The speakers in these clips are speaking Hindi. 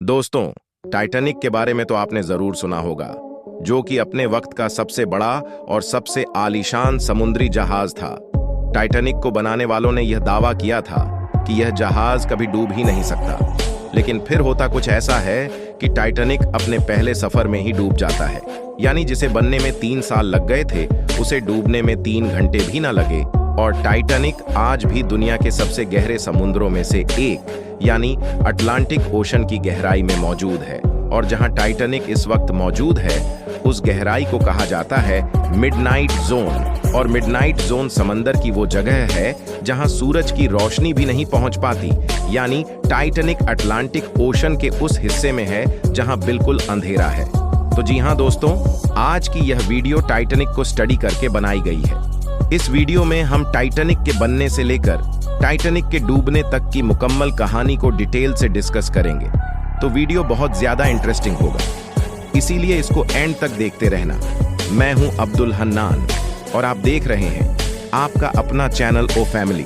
दोस्तों, टाइटैनिक के बारे में तो आपने जरूर सुना होगा, जो कि अपने वक्त का सबसे बड़ा और सबसे आलीशान समुद्री जहाज था। टाइटैनिक को बनाने वालों ने यह दावा किया था कि यह जहाज कभी डूब ही नहीं सकता, लेकिन फिर होता कुछ ऐसा है कि टाइटैनिक अपने पहले सफर में ही डूब जाता है। यानी जिसे बनने में 3 साल लग गए थे, उसे डूबने में 3 घंटे भी ना लगे। और टाइटैनिक आज भी दुनिया के सबसे गहरे समुद्रों में से एक यानी अटलांटिक ओशन की गहराई में मौजूद है। और जहां टाइटैनिक इस वक्त मौजूद है, उस गहराई को कहा जाता है मिडनाइट जोन। और मिडनाइट जोन समंदर की वो जगह है जहां सूरज की रोशनी भी नहीं पहुंच पाती। यानी टाइटैनिक अटलांटिक ओशन के उस हिस्से में है जहां बिल्कुल अंधेरा है। तो जी हां दोस्तों, आज की यह वीडियो टाइटैनिक को स्टडी करके बनाई गई है। इस वीडियो में हम टाइटैनिक के बनने से लेकर टाइटैनिक के डूबने तक की मुकम्मल कहानी को डिटेल से डिस्कस करेंगे। तो वीडियो बहुत ज्यादा इंटरेस्टिंग होगा, इसीलिए इसको एंड तक देखते रहना। मैं हूं अब्दुल हन्नान और आप देख रहे हैं आपका अपना चैनल ओ फैमिली।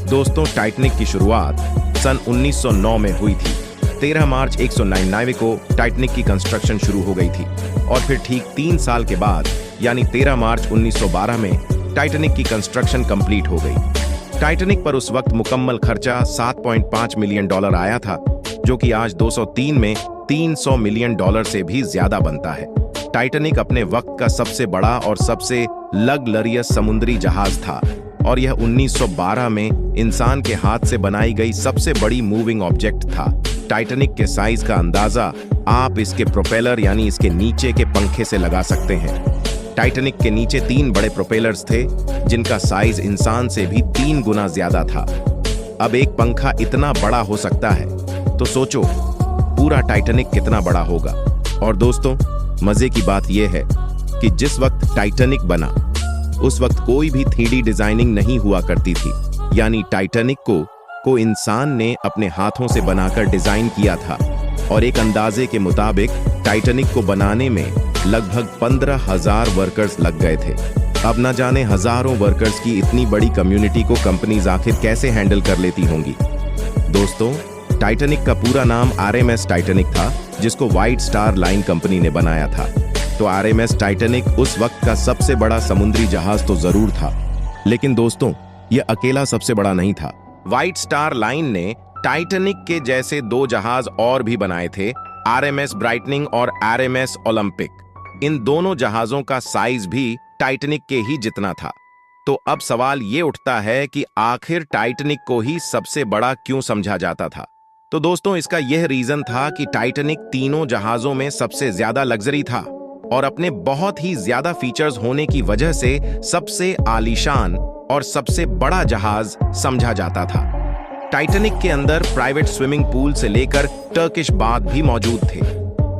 दोस्तों, टाइटैनिक की शुरुआत सन 1909 में हुई थी। 13 मार्च 1999 को टाइटैनिक की कंस्ट्रक्शन शुरू हो गई थी और फिर ठीक 3 साल के बाद यानी 13 मार्च 1912 में टाइटैनिक की कंस्ट्रक्शन कंप्लीट हो गई। टाइटैनिक पर उस वक्त मुकम्मल खर्चा $7.5 मिलियन आया था, जो कि आज 2003 में $300 मिलियन से भी ज्यादा बनता है। टाइटैनिक अपने वक्त का सबसे बड़ा और सबसे लग्जरियस समुद्री जहाज था और यह 1912 में इंसान के हाथ से बनाई गई सबसे बड़ी मूविंग ऑब्जेक्ट था। टाइटैनिक के साइज का अंदाजा आप इसके प्रोपेलर यानी इसके नीचे के पंखे से लगा सकते हैं। टाइटैनिक के नीचे 3 बड़े प्रोपेलर्स थे, जिनका साइज इंसान से भी 3 गुना ज्यादा था। अब एक पंखा इतना बड़ा हो सकता है, तो सोचो पूरा टाइटैनिक कितना बड़ा होगा। और दोस्तों, मजे की बात यह है कि जिस वक्त टाइटैनिक बना, उस वक्त कोई भी 3D डिजाइनिंग नहीं हुआ करती थी। यानी टाइटैनिक को इंसान ने अपने हाथों से बनाकर डिजाइन किया था। और एक अंदाजे के मुताबिक टाइटैनिक को बनाने में लगभग 15,000 वर्कर्स लग गए थे। अब न जाने हजारों वर्कर्स की इतनी बड़ी कम्युनिटी को कंपनीज आखिर कैसे हैंडल कर लेती होंगी। दोस्तों, टाइटैनिक का पूरा नाम RMS टाइटैनिक था, जिसको व्हाइट स्टार लाइन कंपनी ने बनाया था। तो RMS टाइटैनिक उस वक्त का सबसे बड़ा समुद्री जहाज तो जरूर था, लेकिन दोस्तों, यह अकेला सबसे बड़ा नहीं था। व्हाइट स्टार लाइन ने टाइटैनिक के जैसे 2 जहाज और भी बनाए थे, RMS ब्राइटनिंग और RMS ओलंपिक। इन दोनों जहाजों का साइज भी टाइटैनिक के ही जितना था। तो अब सवाल ये उठता है कि आखिर टाइटैनिक को ही सबसे बड़ा क्यों समझा जाता था। तो दोस्तों, इसका यह रीजन था कि टाइटैनिक तीनों जहाजों में सबसे ज्यादा लग्जरी था और अपने बहुत ही ज्यादा फीचर्स होने की वजह से सबसे आलीशान और सबसे बड़ा जहाज समझा जाता था। टाइटैनिक के अंदर प्राइवेट स्विमिंग पूल से लेकर टर्किश बाथ भी मौजूद थे।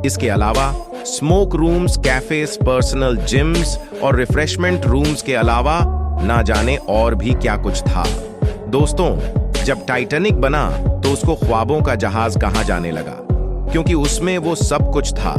इसके अलावा smoke rooms, cafes, personal gyms और रिफ्रेशमेंट रूम्स के अलावा ना जाने और भी क्या कुछ था। दोस्तों, जब टाइटैनिक बना तो उसको ख्वाबों का जहाज कहा जाने लगा, क्योंकि उसमें वो सब कुछ था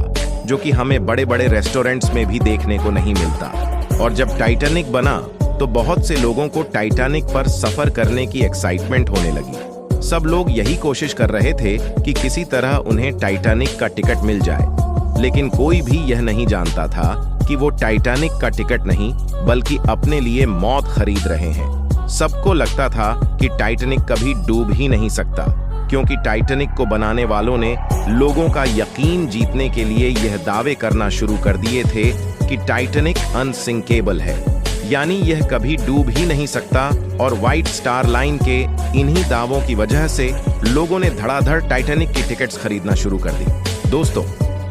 जो कि हमें बड़े बड़े रेस्टोरेंट्स में भी देखने को नहीं मिलता। और जब टाइटैनिक बना तो बहुत से लोगों को टाइटैनिक पर सफर करने की एक्साइटमेंट होने लगी। सब लोग यही कोशिश कर रहे थे कि किसी तरह उन्हें टाइटैनिक का टिकट मिल जाए, लेकिन कोई भी यह नहीं जानता था कि वो टाइटैनिक का टिकट नहीं बल्कि अपने लिए मौत खरीद रहे हैं। सबको लगता था कि टाइटैनिक कभी डूब ही नहीं सकता, क्योंकि टाइटैनिक को बनाने वालों ने लोगों का यकीन जीतने के लिए यह दावे करना शुरू कर दिए थे कि टाइटैनिक अनसिंकेबल है, यानी यह कभी डूब ही नहीं सकता। और व्हाइट स्टार लाइन के इन्हीं दावों की वजह से लोगों ने धड़ाधड़ टाइटैनिक की टिकट्स खरीदना शुरू कर दी। दोस्तों,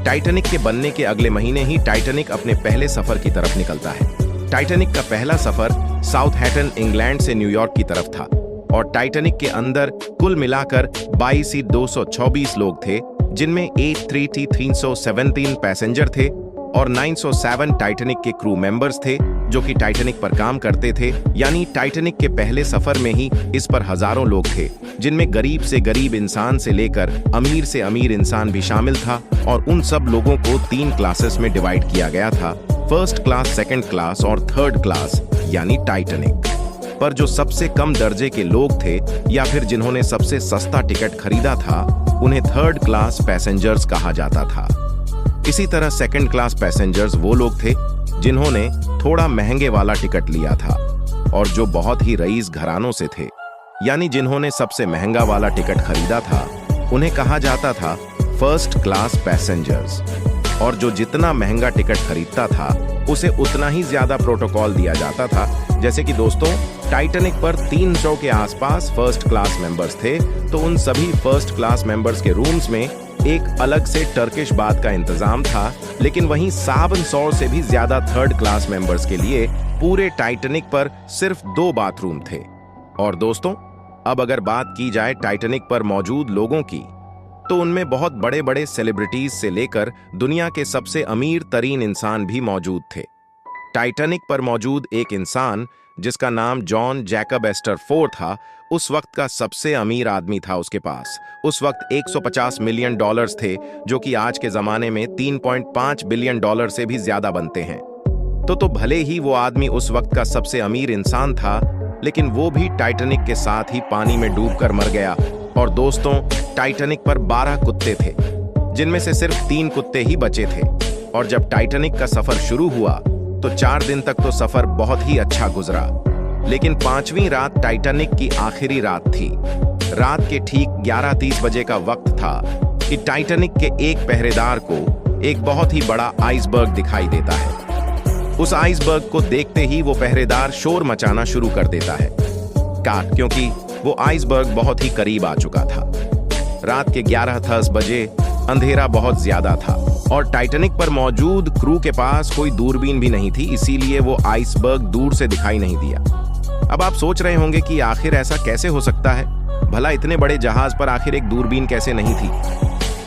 टाइटैनिक के बनने के अगले महीने ही टाइटैनिक अपने पहले सफर की तरफ निकलता है। टाइटैनिक का पहला सफर साउथहैम्पटन, इंग्लैंड से न्यूयॉर्क की तरफ था और टाइटैनिक के अंदर कुल मिलाकर 22,224 लोग थे, जिनमें 83317 पैसेंजर थे और 907 टाइटैनिक के क्रू मेंबर्स थे, जो कि टाइटैनिक पर काम करते थे। यानी टाइटैनिक के पहले सफर में ही इस पर हजारों लोग थे, जिनमें गरीब से गरीब इंसान से लेकर अमीर से अमीर इंसान भी शामिल था। और उन सब लोगों को 3 क्लासेस में डिवाइड किया गया था, फर्स्ट क्लास, सेकंड क्लास और थर्ड क्लास। यानी टाइटैनिक पर जो सबसे कम दर्जे के लोग थे या फिर जिन्होंने सबसे सस्ता टिकट खरीदा था, उन्हें थर्ड क्लास पैसेंजर्स कहा जाता था। इसी तरह सेकंड क्लास पैसेंजर्स वो लोग थे जिन्होंने थोड़ा महंगे वाला टिकट लिया था और जो बहुत ही रईस घरानों से थे, यानी जिन्होंने सबसे महंगा वाला टिकट खरीदा था, उन्हें कहा जाता था फर्स्ट क्लास पैसेंजर्स। और जो जितना महंगा टिकट खरीदता था उसे उतना ही ज्यादा प्रोटोकॉल दिया जाता था। जैसे कि दोस्तों, टाइटैनिक पर 300 के आसपास फर्स्ट क्लास मेंबर्स थे, तो उन सभी फर्स्ट क्लास मेंबर्स के रूम्स में एक अलग से टर्किश बाथ का इंतजाम था, लेकिन वहीं 700 से भी ज्यादा थर्ड क्लास मेंबर्स के लिए पूरे टाइटैनिक पर सिर्फ 2 बाथरूम थे। और दोस्तों, अब अगर बात की जाए टाइटैनिक पर मौजूद लोगों की, तो उनमें बहुत बड़े बड़े सेलिब्रिटीज से लेकर दुनिया के सबसे अमीर तरीन इंसान भी मौजूद थे। टाइटैनिक पर मौजूद एक इंसान जिसका नाम जॉन जैकब एस्टर फोर था, उस वक्त का सबसे अमीर आदमी था। उसके पास उस वक्त $150 मिलियन थे, जो कि आज के जमाने में $3.5 बिलियन से भी ज्यादा बनते हैं। तो भले ही वो आदमी उस वक्त का सबसे अमीर इंसान था, लेकिन वो भी टाइटैनिक के साथ ही पानी में डूबकर मर गया। और दोस्तों, टाइटैनिक पर 12 कुत्ते थे, जिनमें से सिर्फ 3 कुत्ते ही बचे थे। और जब टाइटैनिक का सफर शुरू हुआ तो 4 दिन तक तो सफर बहुत ही अच्छा गुजरा, लेकिन 5वीं रात टाइटैनिक की आखिरी रात थी। रात के ठीक 11:30 बजे का वक्त था कि टाइटैनिक के एक पहरेदार को एक बहुत ही बड़ा आइसबर्ग दिखाई देता है। उस आइसबर्ग को देखते ही वो पहरेदार शोर मचाना शुरू कर देता है, क्योंकि वो आइसबर्ग बहुत ही करीब आ चुका था। रात के 11:10 बजे अंधेरा बहुत ज्यादा था और टाइटैनिक पर मौजूद क्रू के पास कोई दूरबीन भी नहीं थी, इसीलिए वो आइसबर्ग दूर से दिखाई नहीं दिया। अब आप सोच रहे होंगे कि आखिर ऐसा कैसे हो सकता है, भला इतने बड़े जहाज पर आखिर एक दूरबीन कैसे नहीं थी?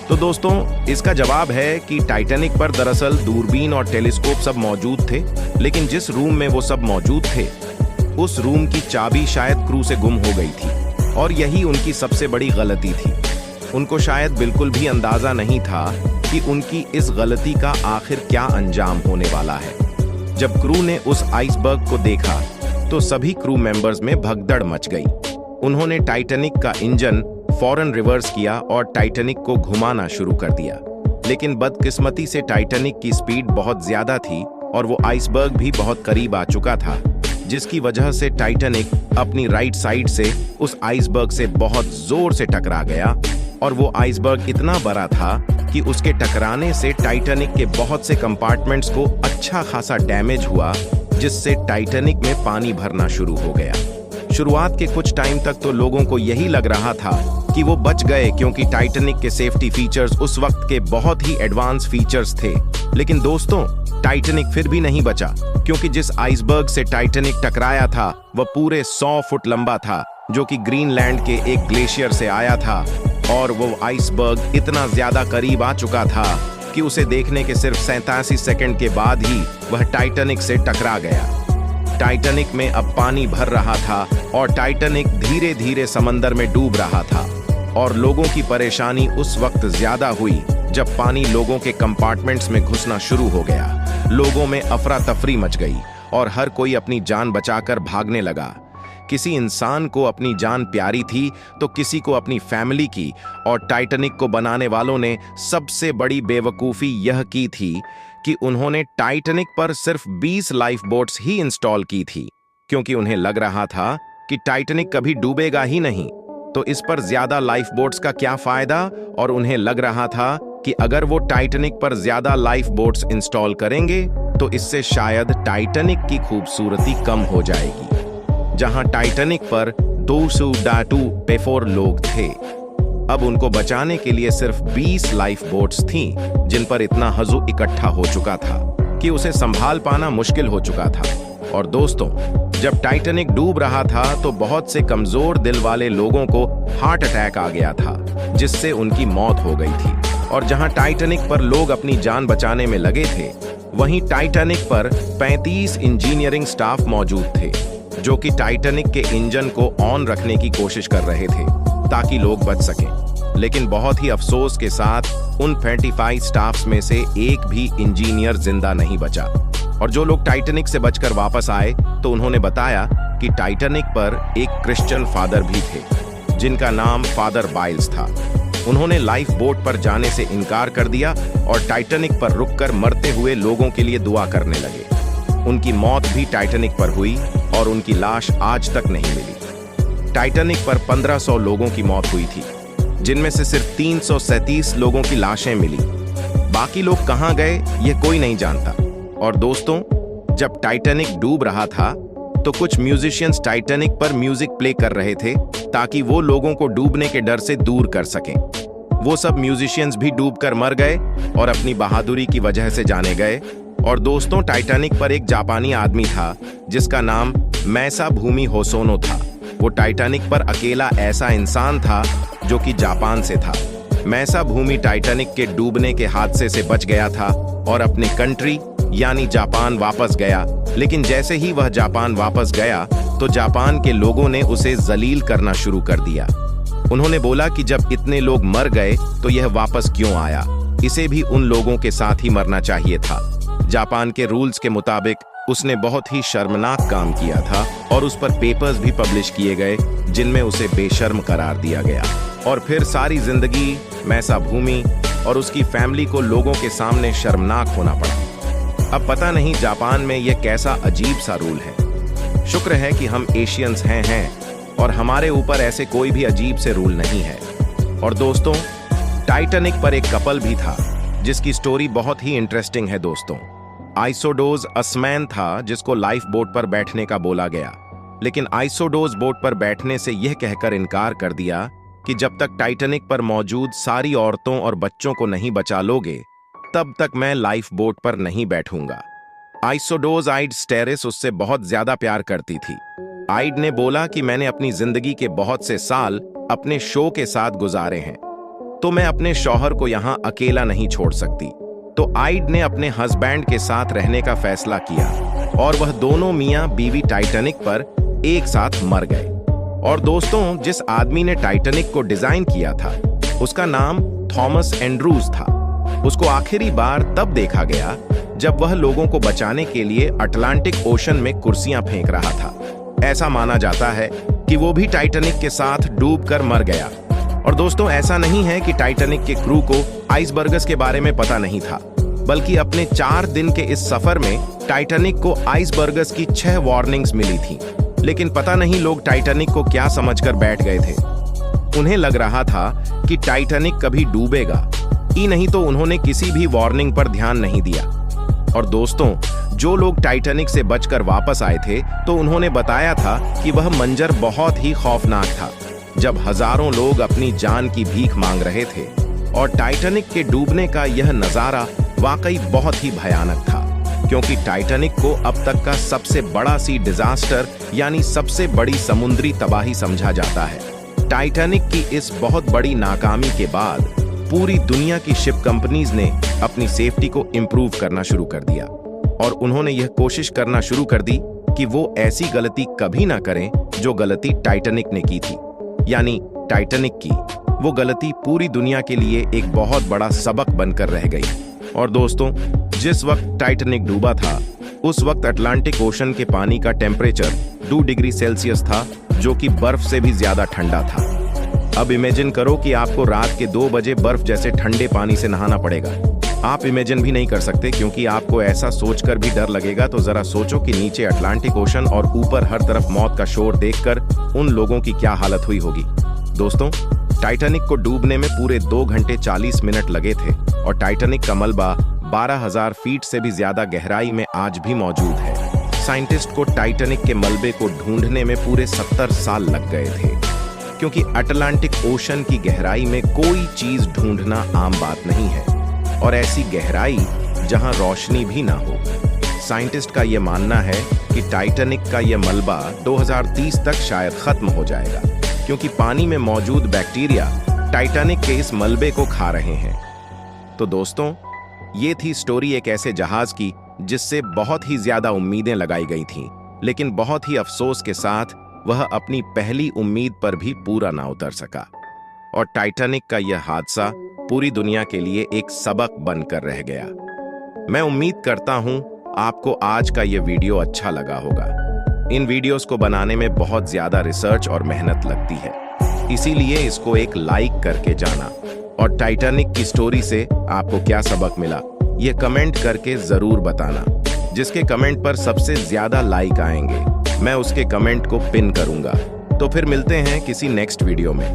तो दोस्तों, इसका जवाब है कि टाइटैनिक पर दरअसल दूरबीन और टेलीस्कोप सब मौजूद थे, लेकिन जिस रूम में वो सब मौजूद थे उस रूम की चाबी शायद क्रू से गुम हो गई थी, और यही उनकी सबसे बड़ी गलती थी। उनको शायद बिल्कुल भी अंदाजा नहीं था कि उनकी इस गलती का आखिर क्या अंजाम होने वाला है। जब क्रू ने उस आइसबर्ग को देखा तो सभी क्रू मेंबर्स में भगदड़ मच गई। उन्होंने टाइटैनिक का इंजन फौरन रिवर्स किया और टाइटैनिक को घुमाना शुरू कर दिया, लेकिन बदकिस्मती से टाइटैनिक की स्पीड बहुत ज्यादा थी और वो आइसबर्ग भी बहुत करीब आ चुका था, जिसकी वजह से टाइटैनिक अपनी राइट साइड से उस आइसबर्ग से बहुत जोर से टकरा गया। और वो आइसबर्ग इतना बड़ा था कि उसके टकराने से टाइटैनिक के बहुत से कंपार्टमेंट्स को अच्छा खासा डैमेज हुआ, जिससे टाइटैनिक में पानी भरना शुरू हो गया। शुरुआत के कुछ टाइम तक तो लोगों को यही लग रहा था कि वो बच गए, क्योंकि टाइटैनिक के सेफ्टी फीचर्स उस वक्त के बहुत ही एडवांस फीचर्स थे। लेकिन दोस्तों, टाइटैनिक फिर भी नहीं बचा, क्योंकि जिस आइसबर्ग से टाइटैनिक टकराया था वह पूरे 100 फुट लंबा था, जो कि ग्रीनलैंड के एक ग्लेशियर से आया था। और वो आइसबर्ग इतना ज्यादा करीब आ चुका था कि उसे देखने के सिर्फ 87 सेकंड के बाद ही वह टाइटैनिक से टकरा गया। टाइटैनिक में अब पानी भर रहा था और टाइटैनिक धीरे धीरे समंदर में डूब रहा था। और लोगों की परेशानी उस वक्त ज्यादा हुई जब पानी लोगों के कंपार्टमेंट्स में घुसना शुरू हो गया। लोगों में अफरा तफरी मच गई और हर कोई अपनी जान बचाकर भागने लगा। किसी इंसान को अपनी जान प्यारी थी तो किसी को अपनी फैमिली की। और टाइटैनिक को बनाने वालों ने सबसे बड़ी बेवकूफ़ी यह की थी कि उन्होंने टाइटैनिक पर सिर्फ 20 लाइफ बोट्स ही इंस्टॉल की थी, क्योंकि उन्हें लग रहा था कि टाइटैनिक कभी डूबेगा ही नहीं, तो इस पर ज्यादा लाइफ बोट्स का क्या फायदा। और उन्हें लग रहा था कि अगर वो टाइटैनिक पर ज्यादा लाइफ बोट्स इंस्टॉल करेंगे तो इससे शायद टाइटैनिक की खूबसूरती कम हो जाएगी। जहां टाइटैनिक पर 224 लोग थे, अब उनको बचाने के लिए सिर्फ 20 लाइफ बोट्स थीं, जिन पर इतना हजू इकट्ठा हो चुका था कि उसे संभाल पाना मुश्किल हो चुका था। और दोस्तों, जब टाइटैनिक डूब रहा था तो बहुत से कमजोर दिल वाले लोगों को हार्ट अटैक आ गया था, जिससे उनकी मौत हो गई थी। और जहां टाइटैनिक पर लोग अपनी जान बचाने में लगे थे, वहीं टाइटैनिक पर 35 इंजीनियरिंग स्टाफ मौजूद थे, जो कि टाइटैनिक के इंजन को ऑन रखने की कोशिश कर रहे थे ताकि लोग बच सकें। लेकिन बहुत ही अफसोस के साथ उन 35 स्टाफ्स में से एक भी इंजीनियर जिंदा नहीं बचा। और जो लोग टाइटैनिक से बचकर वापस आए तो उन्होंने बताया कि टाइटैनिक पर एक क्रिश्चियन फादर भी थे, जिनका नाम फादर बाइल्स था। उन्होंने लाइफ बोट पर जाने से इनकार कर दिया और टाइटैनिक पर रुककर मरते हुए लोगों के लिए दुआ करने लगे। उनकी मौत भी टाइटैनिक पर हुई और उनकी लाश आज तक नहीं मिली। टाइटैनिक पर 1500 लोगों की मौत हुई थी, जिनमें से सिर्फ 337 लोगों की लाशें मिली। बाकी लोग कहां गए ये कोई नहीं जानता। और दोस्तों, जब टाइटैनिक डूब रहा था तो कुछ म्यूजिशियंस टाइटैनिक पर म्यूजिक प्ले कर रहे थे ताकि वो लोगों को डूबने के डर से दूर कर सकें। वो सब म्यूजिशियंस भी डूबकर मर गए और अपनी बहादुरी की वजह से जाने गए। और दोस्तों, टाइटैनिक पर एक जापानी आदमी था जिसका नाम मैसाबुमी होसोनो था। वो टाइटैनिक पर अकेला ऐसा इंसान था जो कि जापान से था। मैसाबुमी टाइटैनिक के डूबने के हादसे से बच गया था और अपने कंट्री यानी जापान वापस गया। लेकिन जैसे ही वह जापान वापस गया तो जापान के लोगों ने उसे जलील करना शुरू कर दिया। उन्होंने बोला कि जब इतने लोग मर गए तो यह वापस क्यों आया, इसे भी उन लोगों के साथ ही मरना चाहिए था। जापान के रूल्स के मुताबिक उसने बहुत ही शर्मनाक काम किया था और उस पर पेपर्स भी पब्लिश किए गए जिनमें उसे बेशर्म करार दिया गया। और फिर सारी जिंदगी मैसाबुमी और उसकी फैमिली को लोगों के सामने शर्मनाक होना पड़ा। अब पता नहीं जापान में यह कैसा अजीब सा रूल है। शुक्र है कि हम एशियंस हैं और हमारे ऊपर ऐसे कोई भी अजीब से रूल नहीं है। और दोस्तों, टाइटैनिक पर एक कपल भी था जिसकी स्टोरी बहुत ही इंटरेस्टिंग है दोस्तों। आइसोडोज असमैन था जिसको लाइफ बोट पर बैठने का बोला गया, लेकिन आइसोडोज बोट पर बैठने से यह कहकर इनकार कर दिया कि जब तक टाइटैनिक पर मौजूद सारी औरतों और बच्चों को नहीं बचा लोगे तब तक मैं लाइफ बोट पर नहीं बैठूंगा। आइसोडोज आइड स्टेरिस उससे बहुत ज्यादा प्यार करती थी। आइड ने बोला कि मैंने अपनी जिंदगी के बहुत से साल अपने शो के साथ गुजारे हैं, तो मैं अपने शौहर को यहां अकेला नहीं छोड़ सकती। तो आइड ने अपने हस्बैंड के साथ रहने का फैसला किया और वह दोनों मियां बीवी टाइटैनिक पर एक साथ मर गए। और दोस्तों, जिस आदमी ने टाइटैनिक को डिजाइन किया था उसका नाम थॉमस एंड्रूज था। उसको आखिरी बार तब देखा गया जब वह लोगों को बचाने के लिए अटलांटिक ओशन में कुर्सियां फेंक रहा था। ऐसा माना जाता है कि वो भी टाइटैनिक के साथ डूबकर मर गया। और दोस्तों, ऐसा नहीं है कि टाइटैनिक के क्रू को आइसबर्गस के बारे में पता नहीं था, बल्कि अपने 4 दिन के इस सफर में टाइटैनिक को आइसबर्गस की 6 वार्निंग्स मिली थी। लेकिन पता नहीं लोग टाइटैनिक को क्या समझकर बैठ गए थे। उन्हें लग रहा था कि टाइटैनिक कभी डूबेगा ही नहीं, तो उन्होंने किसी भी वार्निंग पर ध्यान नहीं दिया। और दोस्तों, जो लोग टाइटैनिक से बचकर वापस आए थे तो उन्होंने बताया था कि वह मंजर बहुत ही खौफनाक था, जब हजारों लोग अपनी जान की भीख मांग रहे थे। और टाइटैनिक के डूबने का यह नजारा वाकई बहुत ही भयानक था, क्योंकि टाइटैनिक को अब तक का सबसे बड़ा सी डिजास्टर यानी सबसे बड़ी समुद्री तबाही समझा जाता है। टाइटैनिक की इस बहुत बड़ी नाकामी के बाद पूरी दुनिया की शिप कंपनीज ने अपनी सेफ्टी को इंप्रूव करना शुरू कर दिया और उन्होंने यह कोशिश करना शुरू कर दी कि वो ऐसी गलती कभी ना करें जो गलती टाइटैनिक ने की थी। यानी टाइटैनिक की वो गलती पूरी दुनिया के लिए एक बहुत बड़ा सबक बनकर रह गई। और दोस्तों, जिस वक्त टाइटैनिक डूबा था उस वक्त अटलांटिक ओशन के पानी का टेम्परेचर 2 डिग्री सेल्सियस था, जो कि बर्फ से भी ज्यादा ठंडा था। अब इमेजिन करो कि आपको रात के 2 बजे बर्फ जैसे ठंडे पानी से नहाना पड़ेगा। आप इमेजिन भी नहीं कर सकते, क्योंकि आपको ऐसा सोचकर भी डर लगेगा। तो जरा सोचो कि नीचे अटलांटिक ओशन और ऊपर हर तरफ मौत का शोर देखकर उन लोगों की क्या हालत हुई होगी। दोस्तों, टाइटैनिक को डूबने में पूरे 2 घंटे 40 मिनट लगे थे और टाइटैनिक का मलबा 12,000 फीट से भी ज्यादा गहराई में आज भी मौजूद है। साइंटिस्ट को टाइटैनिक के मलबे को ढूंढने में पूरे 70 साल लग गए थे, क्योंकि अटलांटिक ओशन की गहराई में कोई चीज ढूंढना आम बात नहीं है, और ऐसी गहराई जहां रोशनी भी ना हो। साइंटिस्ट का यह मानना है कि टाइटैनिक का यह मलबा 2030 तक शायद खत्म हो जाएगा, क्योंकि पानी में मौजूद बैक्टीरिया टाइटैनिक के इस मलबे को खा रहे हैं। तो दोस्तों, ये थी स्टोरी एक ऐसे जहाज की जिससे बहुत ही ज्यादा उम्मीदें लगाई गई थीं, लेकिन बहुत ही अफसोस के साथ वह अपनी पहली उम्मीद पर भी पूरा ना उतर सका। और टाइटैनिक का यह हादसा पूरी दुनिया के लिए एक सबक बनकर रह गया। मैं उम्मीद करता हूं आपको आज का यह वीडियो अच्छा लगा होगा। इन वीडियोस को बनाने में बहुत ज्यादा रिसर्च और मेहनत लगती है, इसीलिए इसको एक लाइक करके जाना। और टाइटैनिक की स्टोरी से आपको क्या सबक मिला, ये कमेंट करके जरूर बताना। जिसके कमेंट पर सबसे ज्यादा लाइक आएंगे मैं उसके कमेंट को पिन करूंगा। तो फिर मिलते हैं किसी नेक्स्ट वीडियो में।